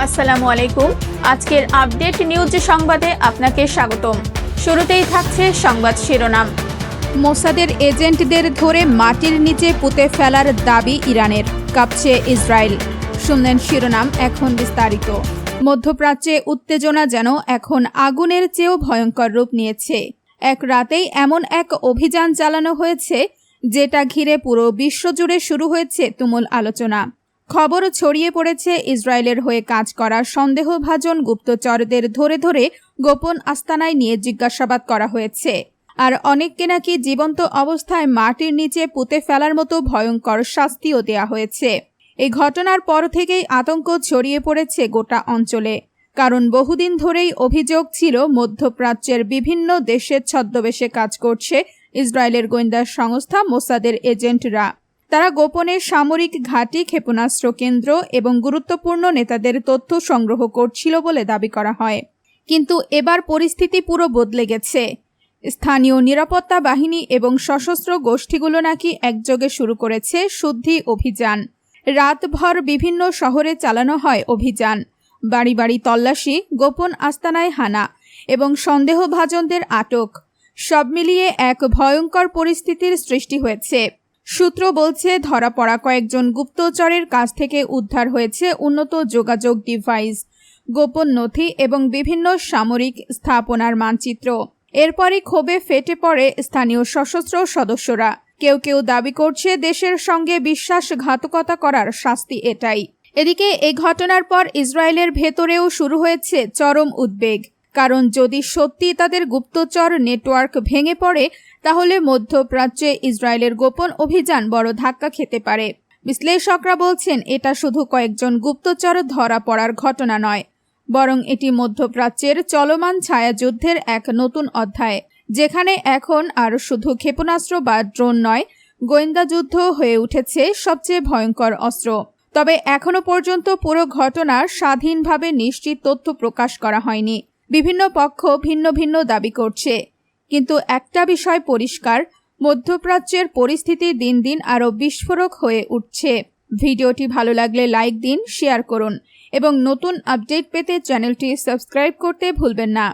আসসালামু আলাইকুম। আজকের আপডেট নিউজ সংবাদে আপনাকে স্বাগতম। শুরুতেই থাকছে সংবাদ শিরোনাম। মোসাদের এজেন্টদের ধরে মাটির নিচে পুঁতে ফেলার দাবি ইরানের, কাঁপছে ইসরায়েল। শুনলেন শিরোনাম, এখন বিস্তারিত। মধ্যপ্রাচ্যে উত্তেজনা যেন এখন আগুনের চেয়েও ভয়ঙ্কর রূপ নিয়েছে। এক রাতেই এমন এক অভিযান চালানো হয়েছে যেটা ঘিরে পুরো বিশ্বজুড়ে শুরু হয়েছে তুমুল আলোচনা। খবর ছড়িয়ে পড়েছে ইসরায়েলের হয়ে কাজ করা সন্দেহভাজন গুপ্তচরদের ধরে ধরে গোপন আস্তানায় নিয়ে জিজ্ঞাসাবাদ করা হয়েছে। আর অনেককে নাকি জীবন্ত অবস্থায় মাটির নিচে পুঁতে ফেলার মতো ভয়ঙ্কর শাস্তিও দেয়া হয়েছে। এই ঘটনার পর থেকেই আতঙ্ক ছড়িয়ে পড়েছে গোটা অঞ্চলে, কারণ বহুদিন ধরেই অভিযোগ ছিল মধ্যপ্রাচ্যের বিভিন্ন দেশের ছদ্মবেশে কাজ করছে ইসরায়েলের গোয়েন্দা সংস্থা মোসাদের এজেন্টরা। তারা গোপনে সামরিক ঘাঁটি, ক্ষেপণাস্ত্র কেন্দ্র এবং গুরুত্বপূর্ণ নেতাদের তথ্য সংগ্রহ করছিল বলে দাবি করা হয়। কিন্তু এবার পরিস্থিতি পুরো বদলে গেছে। স্থানীয় নিরাপত্তা বাহিনী এবং সশস্ত্র গোষ্ঠীগুলো নাকি একযোগে শুরু করেছে শুদ্ধি অভিযান। রাতভর বিভিন্ন শহরে চালানো হয় অভিযান, বাড়ি বাড়ি তল্লাশি, গোপন আস্তানায় হানা এবং সন্দেহভাজনদের আটক। সব মিলিয়ে এক ভয়ঙ্কর পরিস্থিতির সৃষ্টি হয়েছে। সূত্র বলছে, ধরা পড়া কয়েকজন গুপ্তচরের কাছ থেকে উদ্ধার হয়েছে উন্নত যোগাযোগ ডিভাইস, গোপন নথি এবং বিভিন্ন সামরিক স্থাপনার মানচিত্র। এরপরই ক্ষোভে ফেটে পড়ে স্থানীয় সশস্ত্র সদস্যরা। কেউ কেউ দাবি করছে দেশের সঙ্গে বিশ্বাসঘাতকতা করার শাস্তি এটাই। এদিকে এই ঘটনার পর ইসরায়েলের ভেতরেও শুরু হয়েছে চরম উদ্বেগ, কারণ যদি সত্যি তাদের গুপ্তচর নেটওয়ার্ক ভেঙে পড়ে তাহলে মধ্যপ্রাচ্যে ইসরায়েলের গোপন অভিযান বড় ধাক্কা খেতে পারে। বিশ্লেষকরা বলছেন, এটা শুধু কয়েকজন গুপ্তচর ধরা পড়ার ঘটনা নয়, বরং এটি মধ্যপ্রাচ্যের চলমান ছায়াযুদ্ধের এক নতুন অধ্যায়, যেখানে এখন আর শুধু ক্ষেপণাস্ত্র বা ড্রোন নয়, গোয়েন্দা যুদ্ধ হয়ে উঠেছে সবচেয়ে ভয়ঙ্কর অস্ত্র। তবে এখনো পর্যন্ত পুরো ঘটনার স্বাধীনভাবে নিশ্চিত তথ্য প্রকাশ করা হয়নি। বিভিন্ন পক্ষ ভিন্ন ভিন্ন দাবি করছে, কিন্তু একটা বিষয় পরিষ্কার, মধ্যপ্রাচ্যের পরিস্থিতি দিন দিন আরও বিস্ফোরক হয়ে উঠছে। ভিডিওটি ভালো লাগলে লাইক দিন, শেয়ার করুন এবং নতুন আপডেট পেতে চ্যানেলটি সাবস্ক্রাইব করতে ভুলবেন না।